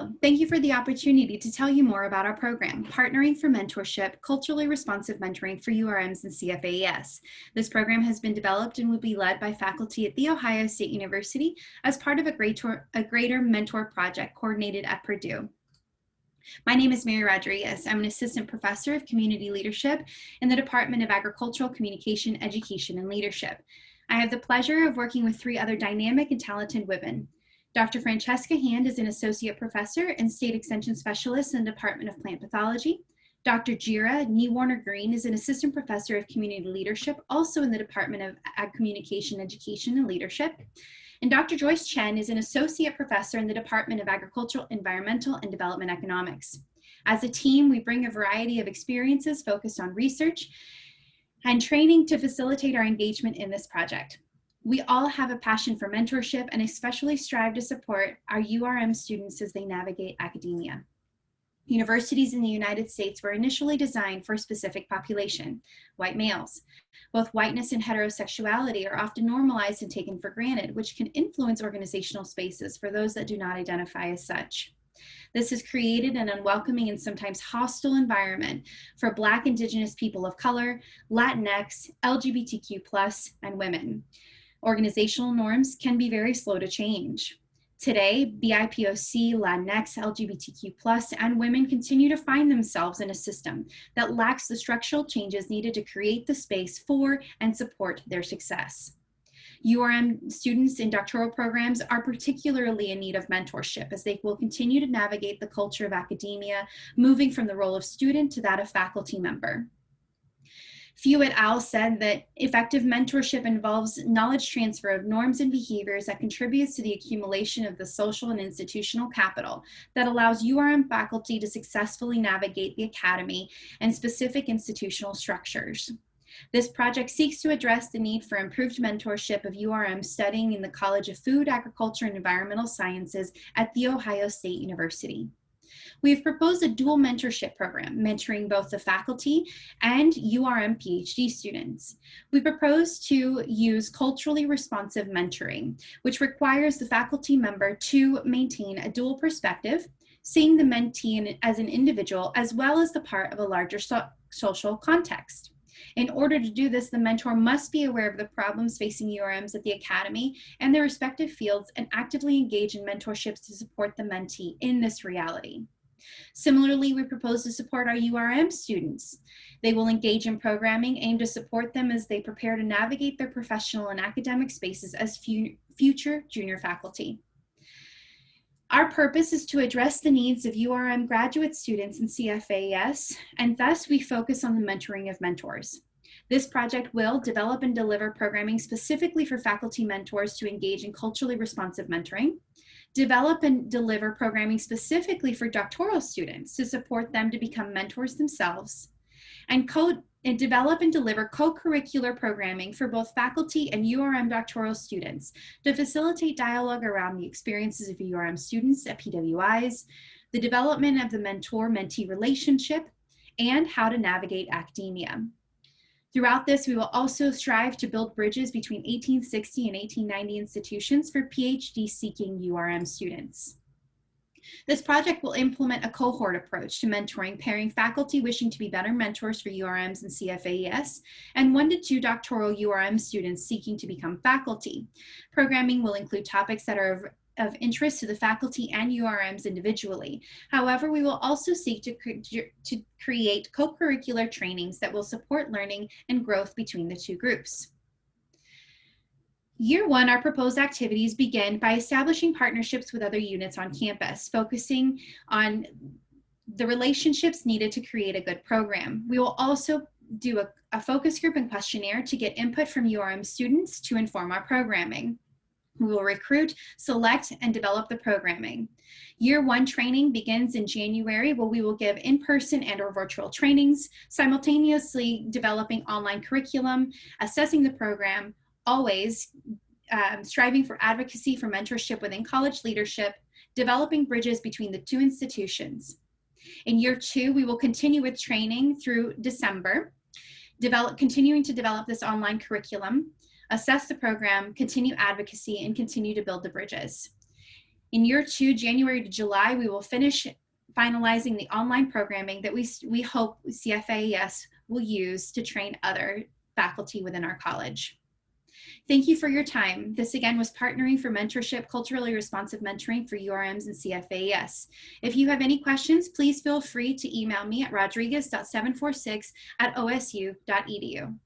Hello, thank you for the opportunity to tell you more about our program, Partnering for Mentorship, Culturally Responsive Mentoring for URMs and CFAES. This program has been developed and will be led by faculty at The Ohio State University as part of a Greater Mentor project coordinated at Purdue. My name is Mary Rodriguez. I'm an assistant professor of community leadership in the Department of Agricultural Communication, Education, and Leadership. I have the pleasure of working with three other dynamic and talented women. Dr. Francesca Hand is an associate professor and state extension specialist in the Department of Plant Pathology. Dr. Jira Warner-Green is an assistant professor of community leadership, also in the Department of Ag Communication, Education, and Leadership. And Dr. Joyce Chen is an associate professor in the Department of Agricultural, Environmental, and Development Economics. As a team, we bring a variety of experiences focused on research and training to facilitate our engagement in this project. We all have a passion for mentorship and especially strive to support our URM students as they navigate academia. Universities in the United States were initially designed for a specific population, white males. Both whiteness and heterosexuality are often normalized and taken for granted, which can influence organizational spaces for those that do not identify as such. This has created an unwelcoming and sometimes hostile environment for Black, Indigenous people of color, Latinx, LGBTQ+, and women. Organizational norms can be very slow to change. Today, BIPOC, Latinx, LGBTQ+, and women continue to find themselves in a system that lacks the structural changes needed to create the space for and support their success. URM students in doctoral programs are particularly in need of mentorship as they will continue to navigate the culture of academia, moving from the role of student to that of faculty member. Few et al. Said that effective mentorship involves knowledge transfer of norms and behaviors that contributes to the accumulation of the social and institutional capital that allows URM faculty to successfully navigate the academy and specific institutional structures. This project seeks to address the need for improved mentorship of URM studying in the College of Food, Agriculture, and Environmental Sciences at The Ohio State University. We've proposed a dual mentorship program, mentoring both the faculty and URM PhD students. We propose to use culturally responsive mentoring, which requires the faculty member to maintain a dual perspective, seeing the mentee as an individual as well as the part of a larger social context. In order to do this, the mentor must be aware of the problems facing URMs at the academy and their respective fields and actively engage in mentorships to support the mentee in this reality. Similarly, we propose to support our URM students. They will engage in programming aimed to support them as they prepare to navigate their professional and academic spaces as future junior faculty. Our purpose is to address the needs of URM graduate students in CFAES, and thus we focus on the mentoring of mentors. This project will develop and deliver programming specifically for faculty mentors to engage in culturally responsive mentoring, develop and deliver programming specifically for doctoral students to support them to become mentors themselves, and develop and deliver co-curricular programming for both faculty and URM doctoral students to facilitate dialogue around the experiences of URM students at PWIs, the development of the mentor-mentee relationship, and how to navigate academia. Throughout this, we will also strive to build bridges between 1860 and 1890 institutions for PhD-seeking URM students. This project will implement a cohort approach to mentoring, pairing faculty wishing to be better mentors for URMs and CFAES, and 1 to 2 doctoral URM students seeking to become faculty. Programming will include topics that are of interest to the faculty and URMs individually. However, we will also seek to create co-curricular trainings that will support learning and growth between the two groups. Year 1, our proposed activities begin by establishing partnerships with other units on campus, focusing on the relationships needed to create a good program. We will also do a focus group and questionnaire to get input from URM students to inform our programming. We will recruit, select, and develop the programming. Year 1 training begins in January, where we will give in-person and/or virtual trainings, simultaneously developing online curriculum, assessing the program, always striving for advocacy for mentorship within college leadership, developing bridges between the two institutions. In Year 2, we will continue with training through December, continuing to develop this online curriculum, assess the program, continue advocacy, and continue to build the bridges. In year 2, January to July, we will finish finalizing the online programming that we hope CFAES will use to train other faculty within our college. Thank you for your time. This again was Partnering for Mentorship, Culturally Responsive Mentoring for URMs and CFAES. If you have any questions, please feel free to email me at rodriguez.746@osu.edu.